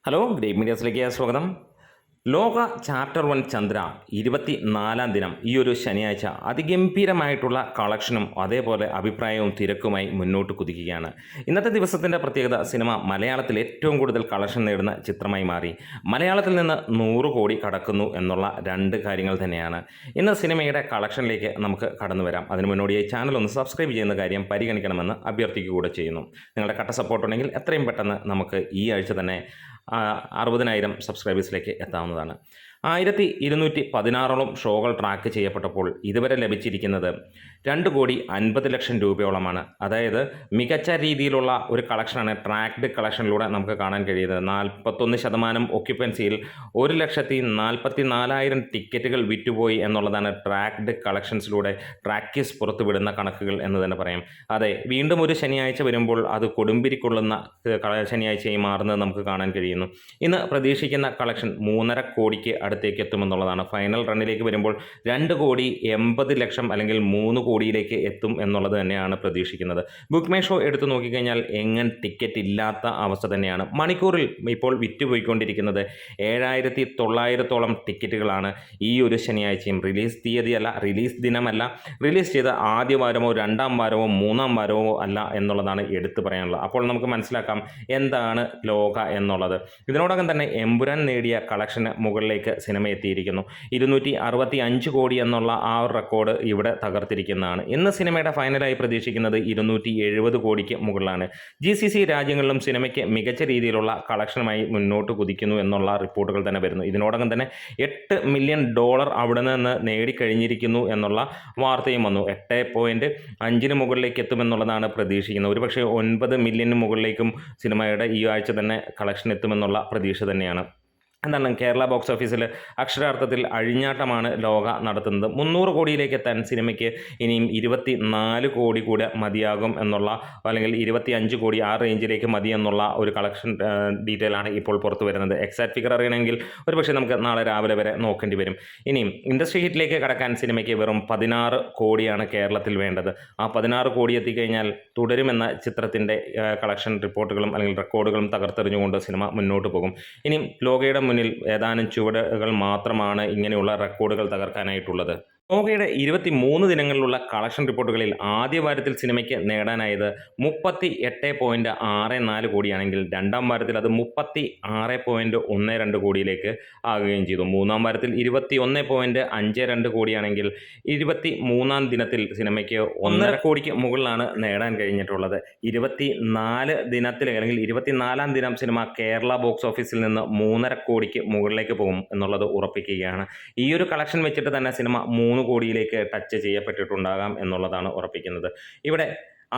Hello great മീഡിയാസിലേക്ക് സ്വാഗതം. ലോക chapter 1 Chandra 24-ാം ദിനം ഈ ഒരു ശനിയാഴ്ച അതിഗംഭീരമായിട്ടുള്ള കളക്ഷനും അതേപോലെ അഭിപ്രായവും തിരക്കുമായി മുന്നോട്ട് കുതിക്കുകയാണ്. ഇന്നത്തെ ദിവസത്തിൻ്റെ പ്രത്യേകത സിനിമ മലയാളത്തിൽ ഏറ്റവും കൂടുതൽ കളക്ഷൻ നേടുന്ന ചിത്രമായി മാറി. മലയാളത്തിൽ നിന്ന് 100 കോടി കടക്കുന്നു എന്നുള്ള രണ്ട് കാര്യങ്ങൾ തന്നെയാണ്. ഇന്ന് സിനിമയുടെ കളക്ഷനിലേക്ക് നമുക്ക് കടന്നു വരാം. അതിന് മുന്നോടിയായി ചാനൽ ഒന്ന് സബ്സ്ക്രൈബ് ചെയ്യുന്ന കാര്യം പരിഗണിക്കണമെന്ന് അഭ്യർത്ഥിക്കുക ചെയ്യുന്നു. നിങ്ങളുടെ കട്ട സപ്പോർട്ടുണ്ടെങ്കിൽ എത്രയും പെട്ടെന്ന് നമുക്ക് ഈ ആഴ്ച തന്നെ 60,000 സബ്സ്ക്രൈബേഴ്സിലേക്ക് എത്താവുന്നതാണ്. 1216ഓളം ഷോകൾ ട്രാക്ക് ചെയ്യപ്പെട്ടപ്പോൾ ഇതുവരെ ലഭിച്ചിരിക്കുന്നത് 2,50,00,000 രൂപയോളമാണ്. അതായത് മികച്ച രീതിയിലുള്ള ഒരു കളക്ഷനാണ് ട്രാക്ഡ് കളക്ഷനിലൂടെ നമുക്ക് കാണാൻ കഴിയുന്നത്. 41% ഒക്യുപ്പൻസിയിൽ 1,44,000 ടിക്കറ്റുകൾ വിറ്റുപോയി എന്നുള്ളതാണ് ട്രാക്ഡ് കളക്ഷൻസിലൂടെ ട്രാക്കീസ് പുറത്തുവിടുന്ന കണക്കുകൾ എന്ന് തന്നെ പറയാം. അതെ, വീണ്ടും ഒരു ശനിയാഴ്ച വരുമ്പോൾ അത് കൊടുമ്പിരിക്കൊള്ളുന്ന ശനിയാഴ്ചയായി മാറുന്നത് നമുക്ക് കാണാൻ കഴിയുന്നു. ഇന്ന് പ്രതീക്ഷിക്കുന്ന കളക്ഷൻ 3.5 കോടിക്ക് അടുത്തേക്ക് എത്തുമെന്നുള്ളതാണ്. ഫൈനൽ റണ്ണിലേക്ക് വരുമ്പോൾ 2,80,00,000 അല്ലെങ്കിൽ 3 കോടിയിലേക്ക് എത്തും എന്നുള്ളത് തന്നെയാണ് പ്രതീക്ഷിക്കുന്നത്. ബുക്ക് മൈ ഷോ എടുത്തു നോക്കിക്കഴിഞ്ഞാൽ ടിക്കറ്റ് ഇല്ലാത്ത അവസ്ഥ തന്നെയാണ്. മണിക്കൂറിൽ ഇപ്പോൾ വിറ്റുപോയിക്കൊണ്ടിരിക്കുന്നത് 7,900ഓളം ടിക്കറ്റുകളാണ്. ഈ ഒരു ശനിയാഴ്ചയും റിലീസ് തീയതിയല്ല, റിലീസ് ദിനമല്ല, റിലീസ് ചെയ്ത ആദ്യ വാരമോ രണ്ടാം വാരമോ മൂന്നാം വാരമോ അല്ല എന്നുള്ളതാണ് എടുത്തു പറയാനുള്ളത്. അപ്പോൾ നമുക്ക് മനസ്സിലാക്കാം എന്താണ് ലോക എന്നുള്ളത്. ഇതിനോടകം തന്നെ എമ്പുരാൻ നേടിയ കളക്ഷന് മുകളിലേക്ക് സിനിമ എത്തിയിരിക്കുന്നു. 265 കോടി എന്നുള്ള ആ ഒരു റെക്കോർഡ് ഇവിടെ തകർത്തിരിക്കുന്നതാണ്. ഇന്ന് സിനിമയുടെ ഫൈനലായി പ്രതീക്ഷിക്കുന്നത് 270 കോടിക്ക് മുകളിലാണ്. GCC രാജ്യങ്ങളിലും സിനിമയ്ക്ക് മികച്ച രീതിയിലുള്ള കളക്ഷനുമായി മുന്നോട്ട് കുതിക്കുന്നു എന്നുള്ള റിപ്പോർട്ടുകൾ തന്നെ വരുന്നു. ഇതിനോടകം തന്നെ $8 മില്യൺ അവിടെ നിന്ന് നേടിക്കഴിഞ്ഞിരിക്കുന്നു എന്നുള്ള വാർത്തയും വന്നു. 8.5 മുകളിലേക്ക് എത്തുമെന്നുള്ളതാണ് പ്രതീക്ഷിക്കുന്നത്. ഒരുപക്ഷെ 9 മില്യന് മുകളിലേക്കും സിനിമയുടെ ഈ ആഴ്ച തന്നെ കളക്ഷൻ എത്തുമെന്നുള്ള പ്രതീക്ഷ തന്നെയാണ്. എന്താണ് കേരള ബോക്സ് ഓഫീസിൽ അക്ഷരാർത്ഥത്തിൽ അഴിഞ്ഞാട്ടമാണ് ലോക നടത്തുന്നത്. 300 കോടിയിലേക്ക് എത്താൻ സിനിമയ്ക്ക് ഇനിയും 24 കോടി കൂടെ മതിയാകും എന്നുള്ള, അല്ലെങ്കിൽ 25 കോടി ആ റേഞ്ചിലേക്ക് മതി എന്നുള്ള ഒരു കളക്ഷൻ ഡീറ്റെയിൽ ആണ് ഇപ്പോൾ പുറത്തു വരുന്നത്. എക്സാക്ട് ഫിഗർ അറിയണമെങ്കിൽ ഒരുപക്ഷെ നമുക്ക് നാളെ രാവിലെ വരെ നോക്കേണ്ടി വരും. ഇനിയും ഇൻഡസ്ട്രി ഹിറ്റിലേക്ക് കടക്കാൻ സിനിമയ്ക്ക് വെറും 16 കോടിയാണ് കേരളത്തിൽ വേണ്ടത്. ആ 16 കോടി എത്തിക്കഴിഞ്ഞാൽ തുടരുമെന്ന ചിത്രത്തിൻ്റെ കളക്ഷൻ റിപ്പോർട്ടുകളും അല്ലെങ്കിൽ റെക്കോർഡുകളും തകർത്തെറിഞ്ഞുകൊണ്ട് സിനിമ മുന്നോട്ട് പോകും. ഇനിയും ലോകയുടെ മുന്നിൽ ഏതാനും ചുവടുകൾ മാത്രമാണ് ഇങ്ങനെയുള്ള റെക്കോർഡുകൾ തകർക്കാനായിട്ടുള്ളത്. ലോകയുടെ 23 ദിനങ്ങളിലുള്ള കളക്ഷൻ റിപ്പോർട്ടുകളിൽ ആദ്യ വാരത്തിൽ സിനിമയ്ക്ക് നേടാനായത് 38.64 കോടിയാണെങ്കിൽ രണ്ടാം വാരത്തിൽ അത് 36.12 കോടിയിലേക്ക് ആകുകയും ചെയ്തു. മൂന്നാം വാരത്തിൽ 21.52 കോടിയാണെങ്കിൽ 23-ാം ദിനത്തിൽ സിനിമയ്ക്ക് 1.5 കോടിക്ക് മുകളിലാണ് നേടാൻ കഴിഞ്ഞിട്ടുള്ളത്. 24 ദിനത്തിൽ അല്ലെങ്കിൽ 24-ാം ദിനം സിനിമ കേരള ബോക്സ് ഓഫീസിൽ നിന്ന് 3.5 കോടിക്ക് മുകളിലേക്ക് പോകും എന്നുള്ളത് ഉറപ്പിക്കുകയാണ്. ഈ ഒരു കളക്ഷൻ വെച്ചിട്ട് തന്നെ സിനിമ 3 കോടിയിലേക്ക് ടച്ച് ചെയ്യപ്പെട്ടിട്ടുണ്ടാകാം എന്നുള്ളതാണ് ഉറപ്പിക്കുന്നത്. ഇവിടെ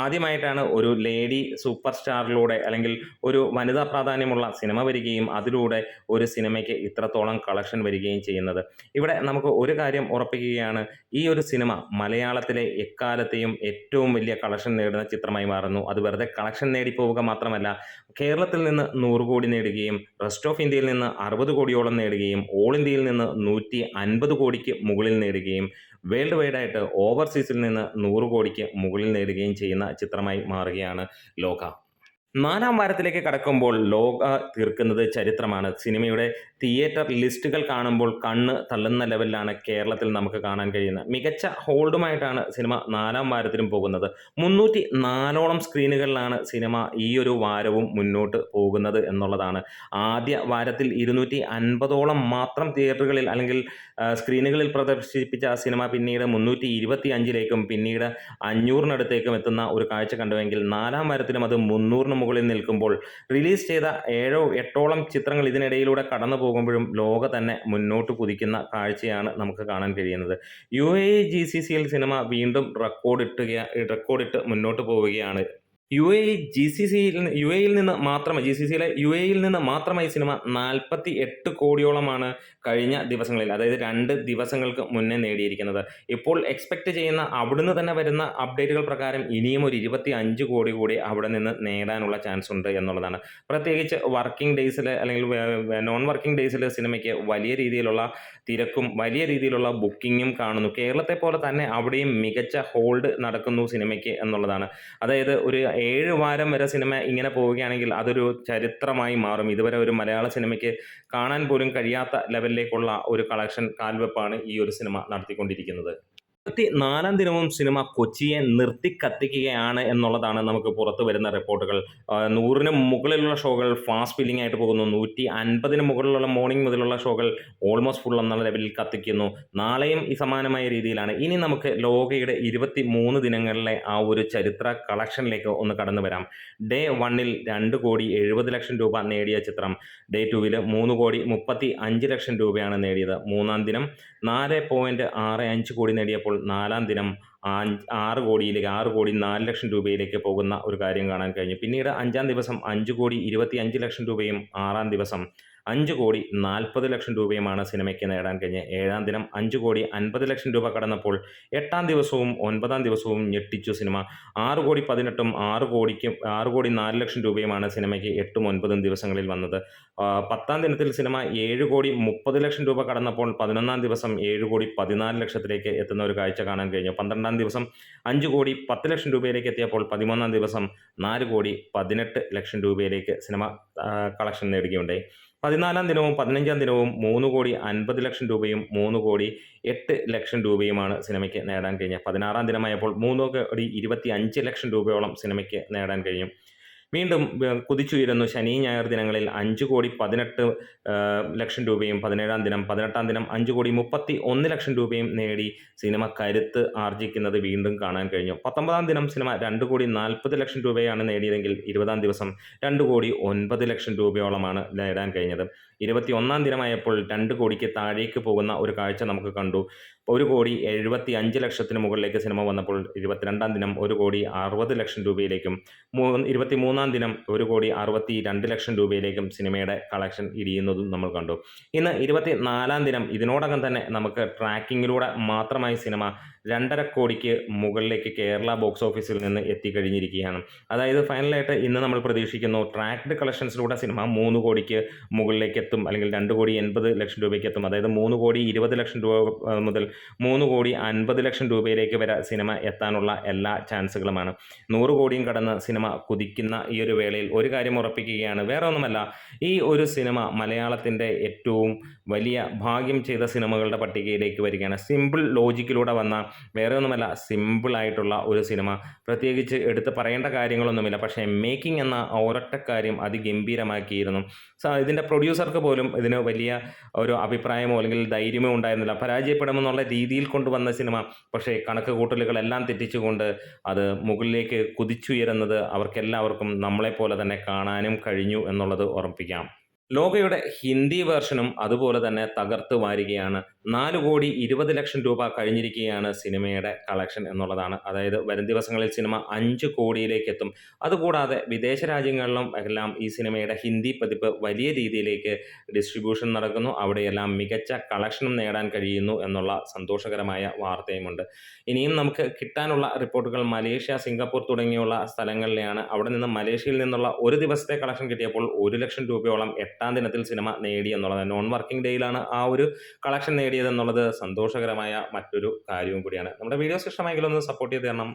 ആദ്യമായിട്ടാണ് ഒരു ലേഡി സൂപ്പർ സ്റ്റാറിലൂടെ അല്ലെങ്കിൽ ഒരു വനിതാ പ്രാധാന്യമുള്ള സിനിമ വരികയും അതിലൂടെ ഒരു സിനിമയ്ക്ക് ഇത്രത്തോളം കളക്ഷൻ വരികയും ചെയ്യുന്നത്. ഇവിടെ നമുക്ക് ഒരു കാര്യം ഉറപ്പിക്കുകയാണ്, ഈ ഒരു സിനിമ മലയാളത്തിലെ എക്കാലത്തെയും ഏറ്റവും വലിയ കളക്ഷൻ നേടുന്ന ചിത്രമായി മാറുന്നു. അത് വെറുതെ കളക്ഷൻ നേടിപ്പോവുക മാത്രമല്ല, കേരളത്തിൽ നിന്ന് 100 കോടി നേടുകയും റെസ്റ്റ് ഓഫ് ഇന്ത്യയിൽ നിന്ന് 60 കോടിയോളം നേടുകയും ഓൾ ഇന്ത്യയിൽ നിന്ന് 150 കോടിക്ക് മുകളിൽ നേടുകയും വേൾഡ് വൈഡായിട്ട് ഓവർസീസിൽ നിന്ന് 100 കോടിക്ക് മുകളിൽ നേടുകയും ചെയ്യുന്ന ചിത്രമായി മാറുകയാണ് ലോക. 4-ാം വാരത്തിലേക്ക് കടക്കുമ്പോൾ ലോക തീർക്കുന്നത് ചരിത്രമാണ്. സിനിമയുടെ തിയേറ്റർ ലിസ്റ്റുകൾ കാണുമ്പോൾ കണ്ണ് തള്ളുന്ന ലെവലിലാണ് കേരളത്തിൽ നമുക്ക് കാണാൻ കഴിയുന്നത്. മികച്ച ഹോൾഡുമായിട്ടാണ് സിനിമ 4-ാം വാരത്തിലും പോകുന്നത്. 304ഓളം സ്ക്രീനുകളിലാണ് സിനിമ ഈ ഒരു വാരവും മുന്നോട്ട് പോകുന്നത് എന്നുള്ളതാണ്. ആദ്യ വാരത്തിൽ 250ഓളം മാത്രം തിയേറ്ററുകളിൽ അല്ലെങ്കിൽ സ്ക്രീനുകളിൽ പ്രദർശിപ്പിച്ച സിനിമ പിന്നീട് 325ലേക്കും പിന്നീട് 500-നടുത്തേക്കും എത്തുന്ന ഒരു കാഴ്ച കണ്ടുവെങ്കിൽ 4-ാം വാരത്തിലും അത് 300-ന് മുകളിൽ നിൽക്കുമ്പോൾ റിലീസ് ചെയ്ത 7-8ഓളം ചിത്രങ്ങൾ ഇതിനിടയിലൂടെ കടന്നു പോകുമ്പോഴും ലോക തന്നെ മുന്നോട്ട് കുതിക്കുന്ന കാഴ്ചയാണ് നമുക്ക് കാണാൻ കഴിയുന്നത്. UAE GCCയിൽ സിനിമ വീണ്ടും റെക്കോർഡിട്ട് മുന്നോട്ട് പോവുകയാണ്. യുഎയിൽ നിന്ന് മാത്രമായി സിനിമ 48 കോടിയോളമാണ് കഴിഞ്ഞ ദിവസങ്ങളിൽ, അതായത് 2 ദിവസങ്ങൾക്ക് മുന്നേ നേടിയിരിക്കുന്നത്. ഇപ്പോൾ എക്സ്പെക്റ്റ് ചെയ്യുന്ന അവിടുന്ന് തന്നെ വരുന്ന അപ്ഡേറ്റുകൾ പ്രകാരം ഇനിയും ഒരു 25 കോടി കൂടി അവിടെ നിന്ന് നേടാനുള്ള ചാൻസ് ഉണ്ട് എന്നുള്ളതാണ്. പ്രത്യേകിച്ച് വർക്കിംഗ് ഡേയ്സിൽ അല്ലെങ്കിൽ നോൺ വർക്കിംഗ് ഡേയ്സിൽ സിനിമയ്ക്ക് വലിയ രീതിയിലുള്ള തിരക്കും വലിയ രീതിയിലുള്ള ബുക്കിങ്ങും കാണുന്നു. കേരളത്തെ പോലെ തന്നെ അവിടെയും മികച്ച ഹോൾഡ് നടക്കുന്നു സിനിമയ്ക്ക് എന്നുള്ളതാണ്. അതായത് ഒരു 7 വാരം വരെ സിനിമ ഇങ്ങനെ പോവുകയാണെങ്കിൽ അതൊരു ചരിത്രമായി മാറും. ഇതുവരെ ഒരു മലയാള സിനിമയ്ക്ക് കാണാൻ പോലും കഴിയാത്ത ലെവലിലേക്കുള്ള ഒരു കളക്ഷൻ കാൽവെപ്പാണ് ഈ ഒരു സിനിമ നടത്തിക്കൊണ്ടിരിക്കുന്നത്. 24-ാം ദിനവും സിനിമ കൊച്ചിയെ നിർത്തിക്കത്തിക്കുകയാണ് എന്നുള്ളതാണ് നമുക്ക് പുറത്തു വരുന്ന റിപ്പോർട്ടുകൾ. 100-ന് മുകളിലുള്ള ഷോകൾ ഫാസ്റ്റ് ഫില്ലിംഗ് ആയിട്ട് പോകുന്നു. 150-ന് മുകളിലുള്ള മോർണിംഗ് മുതലുള്ള ഷോകൾ ഓൾമോസ്റ്റ് ഫുൾ എന്നുള്ള ലെവലിൽ കത്തിക്കുന്നു. നാളെയും ഈ സമാനമായ രീതിയിലാണ്. ഇനി നമുക്ക് ലോകയുടെ 23 ദിനങ്ങളിലെ ആ ഒരു ചരിത്ര കളക്ഷനിലേക്ക് ഒന്ന് കടന്നു വരാം. ഡേ 1-ൽ 2,70,00,000 രൂപ നേടിയ ചിത്രം ഡേ 2-ൽ 3,35,00,000 രൂപയാണ് നേടിയത്. 3-ാം ദിനം 4.65 കോടി നേടിയപ്പോൾ 4-ാം ദിനം 6,04,00,000 രൂപയിലേക്ക് പോകുന്ന ഒരു കാര്യം കാണാൻ കഴിഞ്ഞു. പിന്നീട് 5-ാം ദിവസം 5,25,00,000 രൂപയും 6-ാം ദിവസം 5,40,00,000 രൂപയുമാണ് സിനിമയ്ക്ക് നേടാൻ കഴിഞ്ഞത്. 7-ാം ദിനം 5,50,00,000 രൂപ കടന്നപ്പോൾ 8-ാം ദിവസവും 9-ാം ദിവസവും ഞെട്ടിച്ചു സിനിമ. 6,18,ഉം 6,04,00,000 രൂപയുമാണ് സിനിമയ്ക്ക് 8ഉം 9ഉം ദിവസങ്ങളിൽ വന്നത്. 10-ാം ദിനത്തിൽ സിനിമ 7,30,00,000 രൂപ കടന്നപ്പോൾ 11-ാം ദിവസം 7,14,00,000 എത്തുന്ന ഒരു കാഴ്ച കാണാൻ കഴിഞ്ഞു. 12-ാം ദിവസം 5,10,00,000 രൂപയിലേക്ക് എത്തിയപ്പോൾ 13-ാം ദിവസം 4,18,00,000 രൂപയിലേക്ക് സിനിമ കളക്ഷൻ നേടുകയുണ്ടായി. 14-ാം ദിനവും 15-ാം ദിനവും 3,50,00,000 രൂപയും 3,08,00,000 രൂപയുമാണ് സിനിമയ്ക്ക് നേടാൻ കഴിഞ്ഞത്. 16-ാം ദിനമായപ്പോൾ 3,25,00,000 രൂപയോളം സിനിമയ്ക്ക് നേടാൻ കഴിയും. വീണ്ടും കുതിച്ചുയരുന്നു. ശനി ഞായർ ദിനങ്ങളിൽ 5,18,00,000 രൂപയും 17-ാം ദിനം 18-ാം ദിനം 5,31,00,000 രൂപയും നേടി സിനിമ കരുത്ത് ആർജിക്കുന്നത് വീണ്ടും കാണാൻ കഴിഞ്ഞു. 19-ാം ദിനം സിനിമ 2,40,00,000 രൂപയാണ് നേടിയതെങ്കിൽ 20-ാം ദിവസം 2,09,00,000 രൂപയോളമാണ് നേടാൻ കഴിഞ്ഞത്. 21-ാം ദിനമായപ്പോൾ 2 കോടിക്ക് താഴേക്ക് പോകുന്ന ഒരു കാഴ്ച നമുക്ക് കണ്ടു. 1,75,00,000 മുകളിലേക്ക് സിനിമ വന്നപ്പോൾ 22-ാം ദിനം 1,60,00,000 രൂപയിലേക്കും 23-ാം ദിനം 1,62,00,000 രൂപയിലേക്കും സിനിമയുടെ കളക്ഷൻ ഇടിയുന്നതും നമ്മൾ കണ്ടു. ഇന്ന് 24-ാം ദിനം ഇതിനോടകം തന്നെ നമുക്ക് ട്രാക്കിങ്ങിലൂടെ മാത്രമായി സിനിമ 2.5 കോടിക്ക് മുകളിലേക്ക് കേരള ബോക്സ് ഓഫീസിൽ നിന്ന് എത്തിക്കഴിഞ്ഞിരിക്കുകയാണ്. അതായത് ഫൈനലായിട്ട് ഇന്ന് നമ്മൾ പ്രതീക്ഷിക്കുന്നു ട്രാക്ഡ് കളക്ഷൻസിലൂടെ സിനിമ 3 കോടിക്ക് മുകളിലേക്ക് എത്തും, അല്ലെങ്കിൽ 2,80,00,000 രൂപയ്ക്ക് എത്തും. അതായത് 3,20,00,000 രൂപ മുതൽ 3,50,00,000 രൂപയിലേക്ക് വരെ സിനിമ എത്താനുള്ള എല്ലാ ചാൻസുകളുമാണ്. 100 കോടിയും കടന്ന് സിനിമ കുതിക്കുന്ന ഈ ഒരു വേളയിൽ ഒരു കാര്യം ഉറപ്പിക്കുകയാണ്, വേറെ ഒന്നുമല്ല, ഈ ഒരു സിനിമ മലയാളത്തിൻ്റെ ഏറ്റവും വലിയ ഭാഗ്യം ചെയ്ത സിനിമകളുടെ പട്ടികയിലേക്ക് വരികയാണ്. സിമ്പിൾ ലോജിക്കിലൂടെ വന്ന, വേറെ ഒന്നുമല്ല, സിമ്പിളായിട്ടുള്ള ഒരു സിനിമ. പ്രത്യേകിച്ച് എടുത്ത് പറയേണ്ട കാര്യങ്ങളൊന്നുമില്ല. പക്ഷേ മേക്കിംഗ് എന്ന ഒരൊറ്റ കാര്യം അതിഗംഭീരമാക്കിയിരുന്നു. ഇതിൻ്റെ പ്രൊഡ്യൂസർക്ക് പോലും ഇതിന് വലിയ ഒരു അഭിപ്രായമോ അല്ലെങ്കിൽ ധൈര്യമോ ഉണ്ടായിരുന്നില്ല. പരാജയപ്പെടുമെന്നുള്ള രീതിയിൽ കൊണ്ടുവന്ന സിനിമ പക്ഷേ കണക്ക് കൂട്ടലുകളെല്ലാം തെറ്റിച്ചുകൊണ്ട് അത് മുകളിലേക്ക് കുതിച്ചുയരുന്നത് അവർക്കെല്ലാവർക്കും നമ്മളെപ്പോലെ തന്നെ കാണാനും കഴിഞ്ഞു എന്നുള്ളത് ഓർമ്മിപ്പിക്കാം. ലോകയുടെ ഹിന്ദി വേർഷനും അതുപോലെ തന്നെ തകർത്ത് വാരുകയാണ്. 4,20,00,000 രൂപ കഴിഞ്ഞിരിക്കുകയാണ് സിനിമയുടെ കളക്ഷൻ എന്നുള്ളതാണ്. അതായത് വരും ദിവസങ്ങളിൽ സിനിമ 5 കോടിയിലേക്ക് എത്തും. അതുകൂടാതെ വിദേശ രാജ്യങ്ങളിലും എല്ലാം ഈ സിനിമയുടെ ഹിന്ദി പതിപ്പ് വലിയ രീതിയിലേക്ക് ഡിസ്ട്രിബ്യൂഷൻ നടക്കുന്നു. അവിടെയെല്ലാം മികച്ച കളക്ഷനും നേടാൻ കഴിയുന്നു എന്നുള്ള സന്തോഷകരമായ വാർത്തയുമുണ്ട്. ഇനിയും നമുക്ക് കിട്ടാനുള്ള റിപ്പോർട്ടുകൾ മലേഷ്യ, സിംഗപ്പൂർ തുടങ്ങിയുള്ള സ്ഥലങ്ങളിലെയാണ്. അവിടെ നിന്ന് മലേഷ്യയിൽ നിന്നുള്ള ഒരു ദിവസത്തെ കളക്ഷൻ കിട്ടിയപ്പോൾ 1,00,000 രൂപയോളം 8-ാം ദിനത്തിൽ സിനിമ നേടി എന്നുള്ളത്. നോൺ വർക്കിംഗ് ഡേയിലാണ് ആ ഒരു കളക്ഷൻ നേടിയതെന്നുള്ളത് സന്തോഷകരമായ മറ്റൊരു കാര്യവും കൂടിയാണ്. നമ്മുടെ വീഡിയോസ് ഇഷ്ടമായെങ്കിൽ ഒന്ന് സപ്പോർട്ട് ചെയ്ത് തരണം.